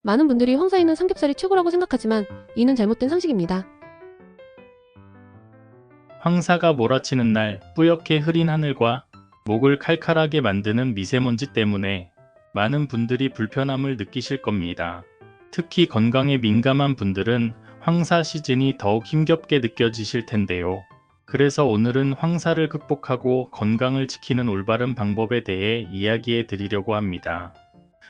많은 분들이 황사에는 삼겹살이 최고라고 생각하지만 이는 잘못된 상식입니다. 황사가 몰아치는 날 뿌옇게 흐린 하늘과 목을 칼칼하게 만드는 미세먼지 때문에 많은 분들이 불편함을 느끼실 겁니다. 특히 건강에 민감한 분들은 황사 시즌이 더욱 힘겹게 느껴지실 텐데요. 그래서 오늘은 황사를 극복하고 건강을 지키는 올바른 방법에 대해 이야기해 드리려고 합니다.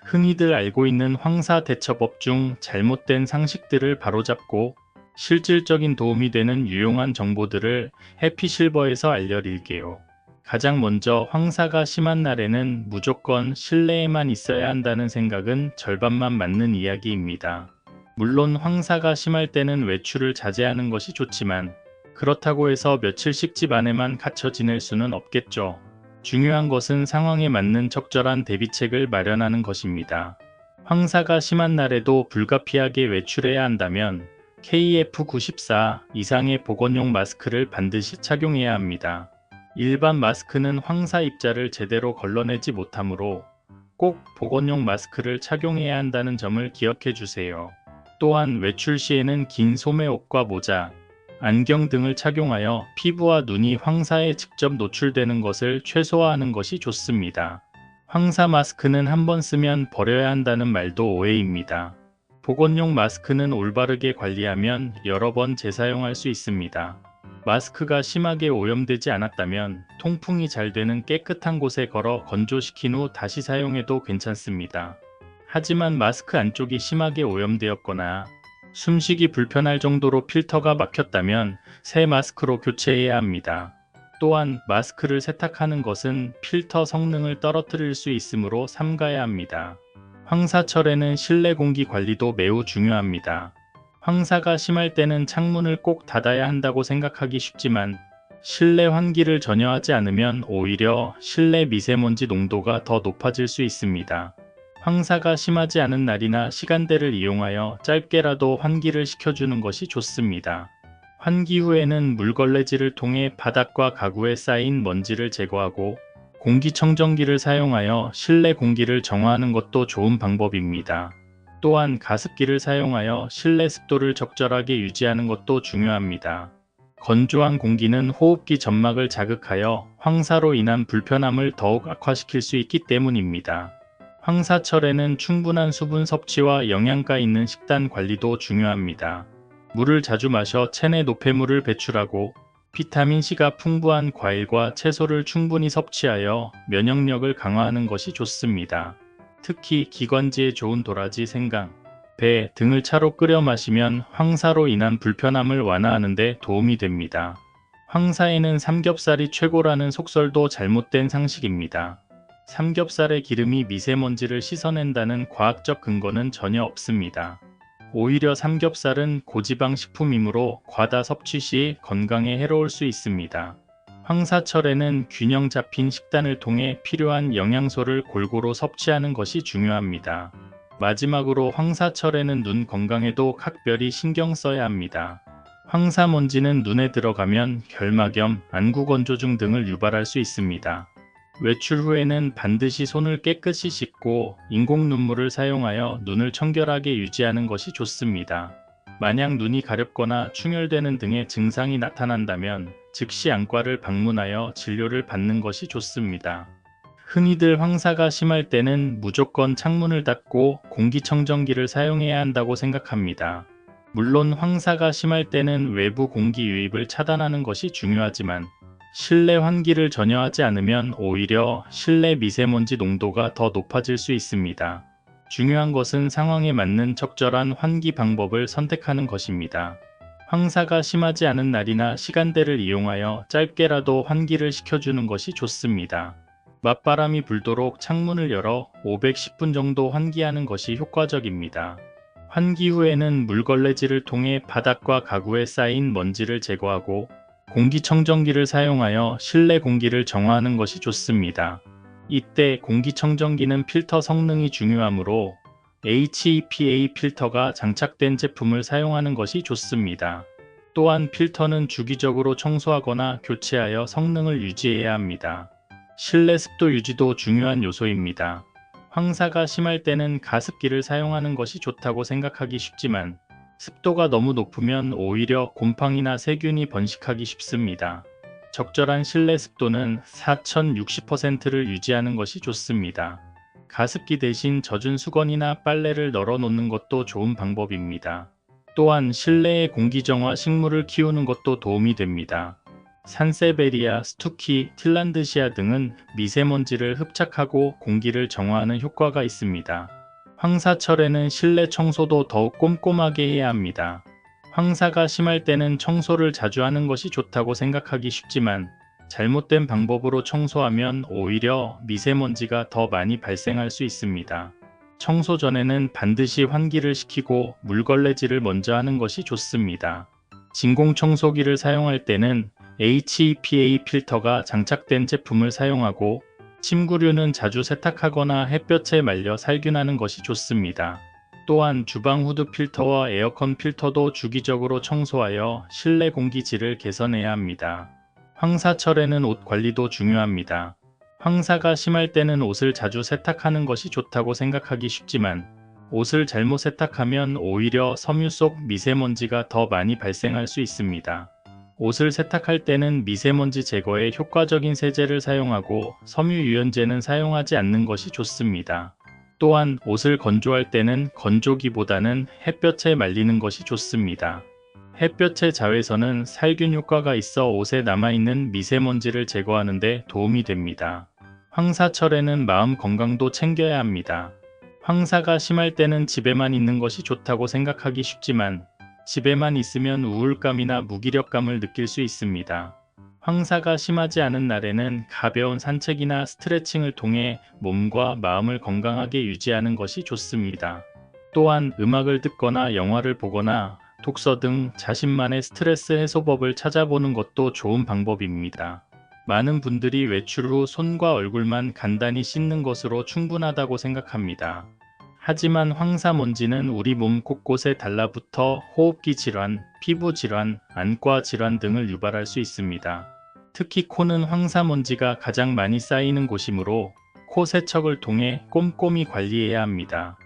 흔히들 알고 있는 황사 대처법 중 잘못된 상식들을 바로잡고 실질적인 도움이 되는 유용한 정보들을 해피실버에서 알려드릴게요. 가장 먼저 황사가 심한 날에는 무조건 실내에만 있어야 한다는 생각은 절반만 맞는 이야기입니다. 물론 황사가 심할 때는 외출을 자제하는 것이 좋지만 그렇다고 해서 며칠씩 집 안에만 갇혀 지낼 수는 없겠죠. 중요한 것은 상황에 맞는 적절한 대비책을 마련하는 것입니다. 황사가 심한 날에도 불가피하게 외출해야 한다면 KF94 이상의 보건용 마스크를 반드시 착용해야 합니다. 일반 마스크는 황사 입자를 제대로 걸러내지 못하므로 꼭 보건용 마스크를 착용해야 한다는 점을 기억해 주세요. 또한 외출 시에는 긴 소매옷과 모자, 안경 등을 착용하여 피부와 눈이 황사에 직접 노출되는 것을 최소화하는 것이 좋습니다. 황사 마스크는 한 번 쓰면 버려야 한다는 말도 오해입니다. 보건용 마스크는 올바르게 관리하면 여러 번 재사용할 수 있습니다. 마스크가 심하게 오염되지 않았다면 통풍이 잘 되는 깨끗한 곳에 걸어 건조시킨 후 다시 사용해도 괜찮습니다. 하지만 마스크 안쪽이 심하게 오염되었거나 숨쉬기 불편할 정도로 필터가 막혔다면 새 마스크로 교체해야 합니다. 또한 마스크를 세탁하는 것은 필터 성능을 떨어뜨릴 수 있으므로 삼가야 합니다. 황사철에는 실내 공기 관리도 매우 중요합니다. 황사가 심할 때는 창문을 꼭 닫아야 한다고 생각하기 쉽지만 실내 환기를 전혀 하지 않으면 오히려 실내 미세먼지 농도가 더 높아질 수 있습니다. 황사가 심하지 않은 날이나 시간대를 이용하여 짧게라도 환기를 시켜주는 것이 좋습니다. 환기 후에는 물걸레질을 통해 바닥과 가구에 쌓인 먼지를 제거하고 공기청정기를 사용하여 실내 공기를 정화하는 것도 좋은 방법입니다. 또한 가습기를 사용하여 실내 습도를 적절하게 유지하는 것도 중요합니다. 건조한 공기는 호흡기 점막을 자극하여 황사로 인한 불편함을 더욱 악화시킬 수 있기 때문입니다. 황사철에는 충분한 수분 섭취와 영양가 있는 식단 관리도 중요합니다. 물을 자주 마셔 체내 노폐물을 배출하고 비타민C가 풍부한 과일과 채소를 충분히 섭취하여 면역력을 강화하는 것이 좋습니다. 특히 기관지에 좋은 도라지, 생강, 배 등을 차로 끓여 마시면 황사로 인한 불편함을 완화하는 데 도움이 됩니다. 황사에는 삼겹살이 최고라는 속설도 잘못된 상식입니다. 삼겹살의 기름이 미세먼지를 씻어낸다는 과학적 근거는 전혀 없습니다. 오히려 삼겹살은 고지방 식품이므로 과다 섭취 시 건강에 해로울 수 있습니다. 황사철에는 균형 잡힌 식단을 통해 필요한 영양소를 골고루 섭취하는 것이 중요합니다. 마지막으로 황사철에는 눈 건강에도 각별히 신경 써야 합니다. 황사먼지는 눈에 들어가면 결막염, 안구건조증 등을 유발할 수 있습니다. 외출 후에는 반드시 손을 깨끗이 씻고 인공 눈물을 사용하여 눈을 청결하게 유지하는 것이 좋습니다. 만약 눈이 가렵거나 충혈되는 등의 증상이 나타난다면 즉시 안과를 방문하여 진료를 받는 것이 좋습니다. 흔히들 황사가 심할 때는 무조건 창문을 닫고 공기청정기를 사용해야 한다고 생각합니다. 물론 황사가 심할 때는 외부 공기 유입을 차단하는 것이 중요하지만 실내 환기를 전혀 하지 않으면 오히려 실내 미세먼지 농도가 더 높아질 수 있습니다. 중요한 것은 상황에 맞는 적절한 환기 방법을 선택하는 것입니다. 황사가 심하지 않은 날이나 시간대를 이용하여 짧게라도 환기를 시켜주는 것이 좋습니다. 맞바람이 불도록 창문을 열어 510분 정도 환기하는 것이 효과적입니다. 환기 후에는 물걸레질을 통해 바닥과 가구에 쌓인 먼지를 제거하고 공기청정기를 사용하여 실내 공기를 정화하는 것이 좋습니다. 이때 공기청정기는 필터 성능이 중요하므로 HEPA 필터가 장착된 제품을 사용하는 것이 좋습니다. 또한 필터는 주기적으로 청소하거나 교체하여 성능을 유지해야 합니다. 실내 습도 유지도 중요한 요소입니다. 황사가 심할 때는 가습기를 사용하는 것이 좋다고 생각하기 쉽지만 습도가 너무 높으면 오히려 곰팡이나 세균이 번식하기 쉽습니다. 적절한 실내 습도는 4060%를 유지하는 것이 좋습니다. 가습기 대신 젖은 수건이나 빨래를 널어 놓는 것도 좋은 방법입니다. 또한 실내의 공기정화 식물을 키우는 것도 도움이 됩니다. 산세베리아, 스투키, 틸란드시아 등은 미세먼지를 흡착하고 공기를 정화하는 효과가 있습니다. 황사철에는 실내 청소도 더욱 꼼꼼하게 해야 합니다. 황사가 심할 때는 청소를 자주 하는 것이 좋다고 생각하기 쉽지만 잘못된 방법으로 청소하면 오히려 미세먼지가 더 많이 발생할 수 있습니다. 청소 전에는 반드시 환기를 시키고 물걸레질을 먼저 하는 것이 좋습니다. 진공청소기를 사용할 때는 HEPA 필터가 장착된 제품을 사용하고 침구류는 자주 세탁하거나 햇볕에 말려 살균하는 것이 좋습니다. 또한 주방 후드 필터와 에어컨 필터도 주기적으로 청소하여 실내 공기질을 개선해야 합니다. 황사철에는 옷 관리도 중요합니다. 황사가 심할 때는 옷을 자주 세탁하는 것이 좋다고 생각하기 쉽지만 옷을 잘못 세탁하면 오히려 섬유 속 미세먼지가 더 많이 발생할 수 있습니다. 옷을 세탁할 때는 미세먼지 제거에 효과적인 세제를 사용하고 섬유유연제는 사용하지 않는 것이 좋습니다. 또한 옷을 건조할 때는 건조기보다는 햇볕에 말리는 것이 좋습니다. 햇볕의 자외선은 살균 효과가 있어 옷에 남아있는 미세먼지를 제거하는 데 도움이 됩니다. 황사철에는 마음 건강도 챙겨야 합니다. 황사가 심할 때는 집에만 있는 것이 좋다고 생각하기 쉽지만 집에만 있으면 우울감이나 무기력감을 느낄 수 있습니다. 황사가 심하지 않은 날에는 가벼운 산책이나 스트레칭을 통해 몸과 마음을 건강하게 유지하는 것이 좋습니다. 또한 음악을 듣거나 영화를 보거나 독서 등 자신만의 스트레스 해소법을 찾아보는 것도 좋은 방법입니다. 많은 분들이 외출 후 손과 얼굴만 간단히 씻는 것으로 충분하다고 생각합니다. 하지만 황사먼지는 우리 몸 곳곳에 달라붙어 호흡기 질환, 피부 질환, 안과 질환 등을 유발할 수 있습니다. 특히 코는 황사먼지가 가장 많이 쌓이는 곳이므로 코 세척을 통해 꼼꼼히 관리해야 합니다.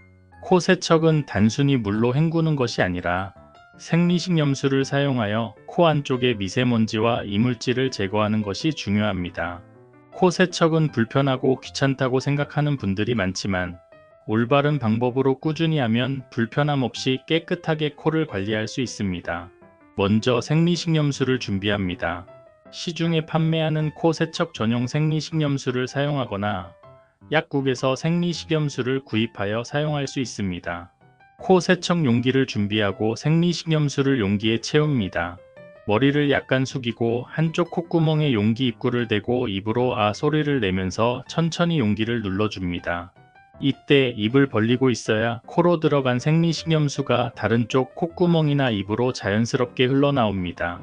코 세척은 단순히 물로 헹구는 것이 아니라 생리식염수를 사용하여 코 안쪽의 미세먼지와 이물질을 제거하는 것이 중요합니다. 코 세척은 불편하고 귀찮다고 생각하는 분들이 많지만 올바른 방법으로 꾸준히 하면 불편함 없이 깨끗하게 코를 관리할 수 있습니다. 먼저 생리식염수를 준비합니다. 시중에 판매하는 코 세척 전용 생리식염수를 사용하거나 약국에서 생리식염수를 구입하여 사용할 수 있습니다. 코 세척 용기를 준비하고 생리식염수를 용기에 채웁니다. 머리를 약간 숙이고 한쪽 콧구멍에 용기 입구를 대고 입으로 아 소리를 내면서 천천히 용기를 눌러줍니다. 이때 입을 벌리고 있어야 코로 들어간 생리식염수가 다른 쪽 콧구멍이나 입으로 자연스럽게 흘러나옵니다.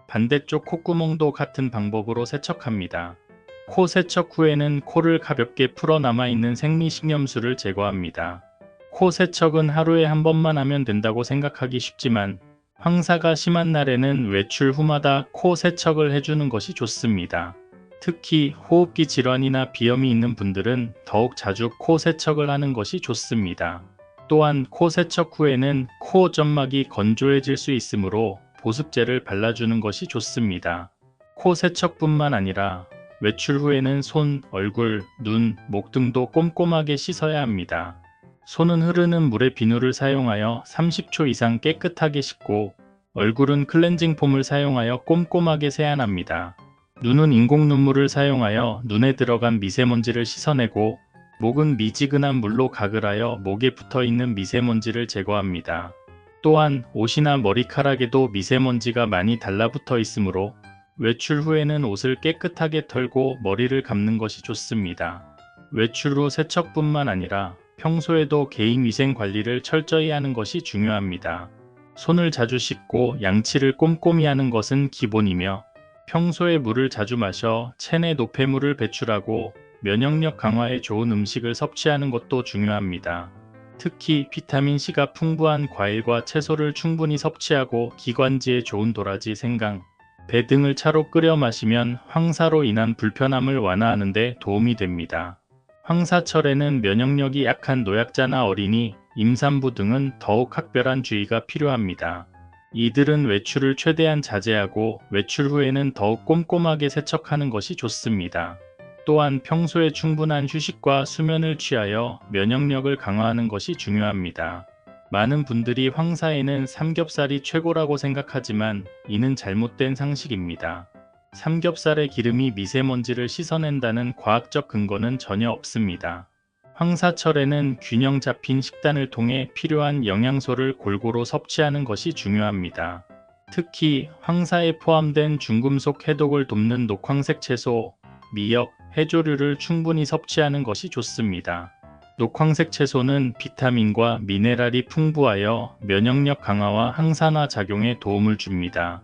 반대쪽 콧구멍도 같은 방법으로 세척합니다. 코 세척 후에는 코를 가볍게 풀어 남아있는 생리식염수를 제거합니다. 코 세척은 하루에 한 번만 하면 된다고 생각하기 쉽지만 황사가 심한 날에는 외출 후마다 코 세척을 해주는 것이 좋습니다. 특히 호흡기 질환이나 비염이 있는 분들은 더욱 자주 코 세척을 하는 것이 좋습니다. 또한 코 세척 후에는 코 점막이 건조해질 수 있으므로 보습제를 발라주는 것이 좋습니다. 코 세척뿐만 아니라 외출 후에는 손, 얼굴, 눈, 목 등도 꼼꼼하게 씻어야 합니다. 손은 흐르는 물에 비누를 사용하여 30초 이상 깨끗하게 씻고 얼굴은 클렌징 폼을 사용하여 꼼꼼하게 세안합니다. 눈은 인공 눈물을 사용하여 눈에 들어간 미세먼지를 씻어내고 목은 미지근한 물로 가글하여 목에 붙어있는 미세먼지를 제거합니다. 또한 옷이나 머리카락에도 미세먼지가 많이 달라붙어 있으므로 외출 후에는 옷을 깨끗하게 털고 머리를 감는 것이 좋습니다. 외출 후 세척뿐만 아니라 평소에도 개인위생 관리를 철저히 하는 것이 중요합니다. 손을 자주 씻고 양치를 꼼꼼히 하는 것은 기본이며 평소에 물을 자주 마셔 체내 노폐물을 배출하고 면역력 강화에 좋은 음식을 섭취하는 것도 중요합니다. 특히 비타민C가 풍부한 과일과 채소를 충분히 섭취하고 기관지에 좋은 도라지, 생강, 배 등을 차로 끓여 마시면 황사로 인한 불편함을 완화하는 데 도움이 됩니다. 황사철에는 면역력이 약한 노약자나 어린이, 임산부 등은 더욱 각별한 주의가 필요합니다. 이들은 외출을 최대한 자제하고 외출 후에는 더욱 꼼꼼하게 세척하는 것이 좋습니다. 또한 평소에 충분한 휴식과 수면을 취하여 면역력을 강화하는 것이 중요합니다. 많은 분들이 황사에는 삼겹살이 최고라고 생각하지만 이는 잘못된 상식입니다. 삼겹살의 기름이 미세먼지를 씻어낸다는 과학적 근거는 전혀 없습니다. 황사철에는 균형 잡힌 식단을 통해 필요한 영양소를 골고루 섭취하는 것이 중요합니다. 특히 황사에 포함된 중금속 해독을 돕는 녹황색 채소, 미역, 해조류를 충분히 섭취하는 것이 좋습니다. 녹황색 채소는 비타민과 미네랄이 풍부하여 면역력 강화와 항산화 작용에 도움을 줍니다.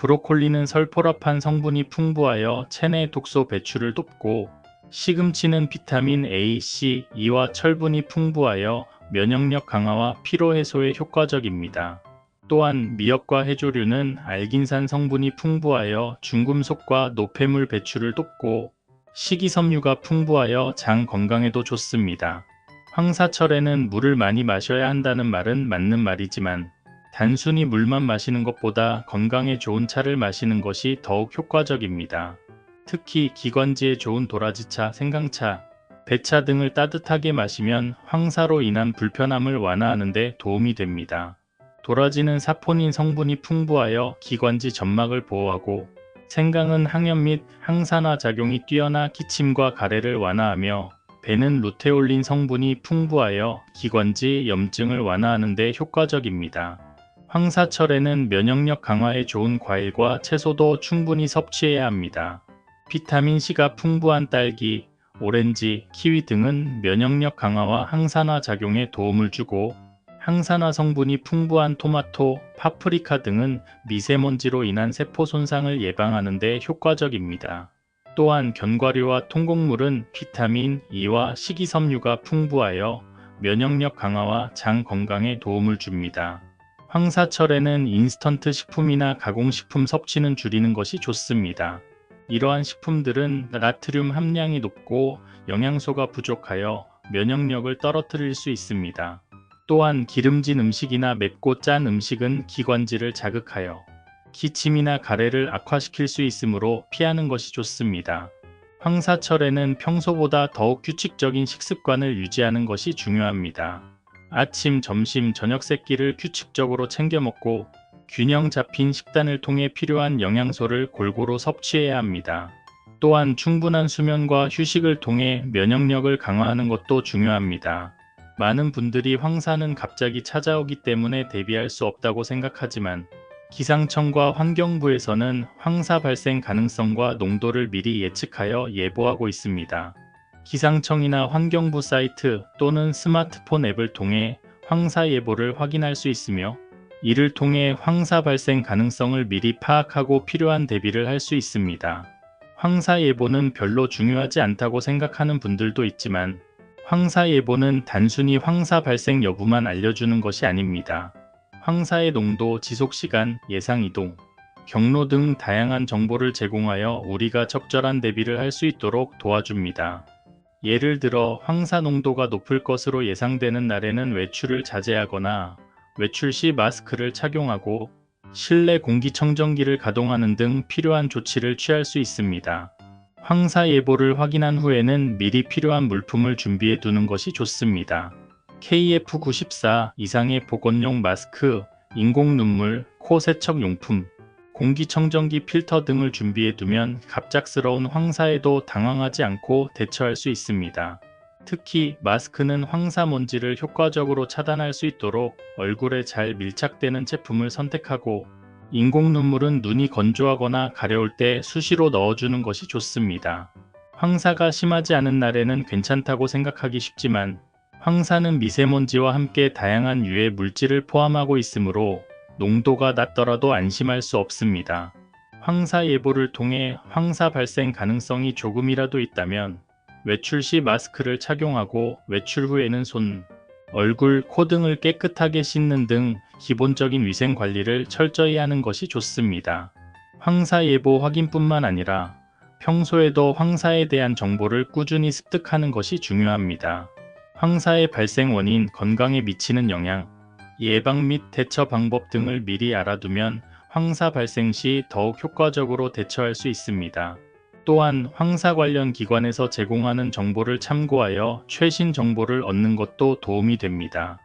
브로콜리는 설포라판 성분이 풍부하여 체내 독소 배출을 돕고 시금치는 비타민 A, C, E와 철분이 풍부하여 면역력 강화와 피로 해소에 효과적입니다. 또한 미역과 해조류는 알긴산 성분이 풍부하여 중금속과 노폐물 배출을 돕고 식이섬유가 풍부하여 장 건강에도 좋습니다. 황사철에는 물을 많이 마셔야 한다는 말은 맞는 말이지만 단순히 물만 마시는 것보다 건강에 좋은 차를 마시는 것이 더욱 효과적입니다. 특히 기관지에 좋은 도라지차, 생강차, 배차 등을 따뜻하게 마시면 황사로 인한 불편함을 완화하는 데 도움이 됩니다. 도라지는 사포닌 성분이 풍부하여 기관지 점막을 보호하고 생강은 항염 및 항산화 작용이 뛰어나 기침과 가래를 완화하며 배는 루테올린 성분이 풍부하여 기관지 염증을 완화하는 데 효과적입니다. 황사철에는 면역력 강화에 좋은 과일과 채소도 충분히 섭취해야 합니다. 비타민C가 풍부한 딸기, 오렌지, 키위 등은 면역력 강화와 항산화 작용에 도움을 주고 항산화 성분이 풍부한 토마토, 파프리카 등은 미세먼지로 인한 세포 손상을 예방하는 데 효과적입니다. 또한 견과류와 통곡물은 비타민 E와 식이섬유가 풍부하여 면역력 강화와 장 건강에 도움을 줍니다. 황사철에는 인스턴트 식품이나 가공식품 섭취는 줄이는 것이 좋습니다. 이러한 식품들은 나트륨 함량이 높고 영양소가 부족하여 면역력을 떨어뜨릴 수 있습니다. 또한 기름진 음식이나 맵고 짠 음식은 기관지를 자극하여 기침이나 가래를 악화시킬 수 있으므로 피하는 것이 좋습니다. 황사철에는 평소보다 더욱 규칙적인 식습관을 유지하는 것이 중요합니다. 아침, 점심, 저녁 세 끼를 규칙적으로 챙겨 먹고 균형 잡힌 식단을 통해 필요한 영양소를 골고루 섭취해야 합니다. 또한 충분한 수면과 휴식을 통해 면역력을 강화하는 것도 중요합니다. 많은 분들이 황사는 갑자기 찾아오기 때문에 대비할 수 없다고 생각하지만 기상청과 환경부에서는 황사 발생 가능성과 농도를 미리 예측하여 예보하고 있습니다. 기상청이나 환경부 사이트 또는 스마트폰 앱을 통해 황사 예보를 확인할 수 있으며 이를 통해 황사 발생 가능성을 미리 파악하고 필요한 대비를 할 수 있습니다. 황사 예보는 별로 중요하지 않다고 생각하는 분들도 있지만 황사 예보는 단순히 황사 발생 여부만 알려주는 것이 아닙니다. 황사의 농도, 지속시간, 예상 이동, 경로 등 다양한 정보를 제공하여 우리가 적절한 대비를 할 수 있도록 도와줍니다. 예를 들어 황사 농도가 높을 것으로 예상되는 날에는 외출을 자제하거나 외출 시 마스크를 착용하고 실내 공기청정기를 가동하는 등 필요한 조치를 취할 수 있습니다. 황사 예보를 확인한 후에는 미리 필요한 물품을 준비해 두는 것이 좋습니다. KF94 이상의 보건용 마스크, 인공 눈물, 코 세척 용품, 공기청정기 필터 등을 준비해 두면 갑작스러운 황사에도 당황하지 않고 대처할 수 있습니다. 특히 마스크는 황사 먼지를 효과적으로 차단할 수 있도록 얼굴에 잘 밀착되는 제품을 선택하고 인공 눈물은 눈이 건조하거나 가려울 때 수시로 넣어주는 것이 좋습니다. 황사가 심하지 않은 날에는 괜찮다고 생각하기 쉽지만 황사는 미세먼지와 함께 다양한 유해 물질을 포함하고 있으므로 농도가 낮더라도 안심할 수 없습니다. 황사 예보를 통해 황사 발생 가능성이 조금이라도 있다면 외출 시 마스크를 착용하고 외출 후에는 손, 얼굴, 코 등을 깨끗하게 씻는 등 기본적인 위생 관리를 철저히 하는 것이 좋습니다. 황사 예보 확인뿐만 아니라 평소에도 황사에 대한 정보를 꾸준히 습득하는 것이 중요합니다. 황사의 발생 원인, 건강에 미치는 영향, 예방 및 대처 방법 등을 미리 알아두면 황사 발생 시 더욱 효과적으로 대처할 수 있습니다. 또한 황사 관련 기관에서 제공하는 정보를 참고하여 최신 정보를 얻는 것도 도움이 됩니다.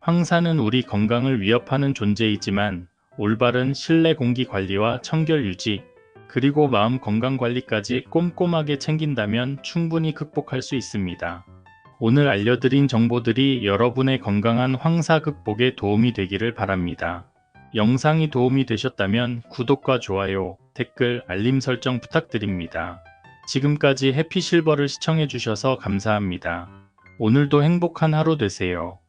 황사는 우리 건강을 위협하는 존재이지만 올바른 실내 공기 관리와 청결 유지, 그리고 마음 건강 관리까지 꼼꼼하게 챙긴다면 충분히 극복할 수 있습니다. 오늘 알려드린 정보들이 여러분의 건강한 황사 극복에 도움이 되기를 바랍니다. 영상이 도움이 되셨다면 구독과 좋아요, 댓글, 알림 설정 부탁드립니다. 지금까지 해피실버를 시청해주셔서 감사합니다. 오늘도 행복한 하루 되세요.